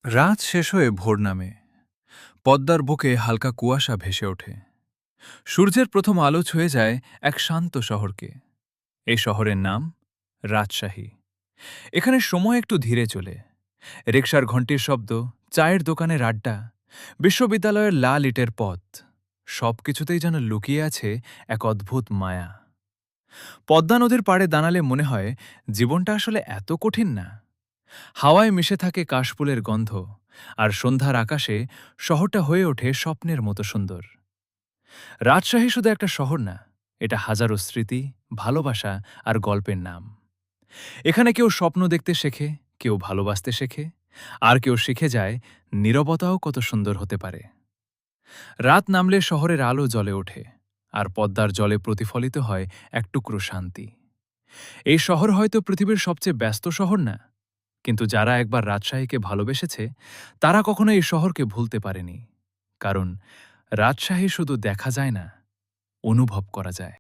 রাত শেষ হয়ে ভোর নামে। পদ্মার বুকে হালকা কুয়াশা ভেসে ওঠে। সূর্যের প্রথম আলো ছুঁয়ে যায় এক শান্ত শহরকে। এই শহরের নাম রাজশাহী। এখানে সময় একটু ধীরে চলে। রিকশার ঘণ্টির শব্দ, চায়ের দোকানের আড্ডা, বিশ্ববিদ্যালয়ের লাল ইটের পথ, সবকিছুতেই যেন লুকিয়ে আছে এক অদ্ভুত মায়া। পদ্মা নদীর পাড়ে দাঁড়ালে মনে হয় জীবনটা আসলে এত কঠিন না। হাওয়ায় মিশে থাকে কাশফুলের গন্ধ, আর সন্ধ্যার আকাশে শহরটা হয়ে ওঠে স্বপ্নের মতো সুন্দর। রাজশাহী শুধু একটা শহর না, এটা হাজারো স্মৃতি, ভালোবাসা আর গল্পের নাম। এখানে কেউ স্বপ্ন দেখতে শেখে, কেউ ভালোবাসতে শেখে, আর কেউ শিখে যায় নীরবতাও কত সুন্দর হতে পারে। রাত নামলে শহরের আলো জ্বলে ওঠে, আর পদ্মার জলে প্রতিফলিত হয় এক টুকরো শান্তি। এই শহর হয়তো পৃথিবীর সবচেয়ে ব্যস্ত শহর না, কিন্তু যারা একবার রাজশাহীকে ভালোবেসেছে তারা কখনো এই শহরকে ভুলতে পারেনি। কারণ রাজশাহী শুধু দেখা যায় না, অনুভব করা যায়।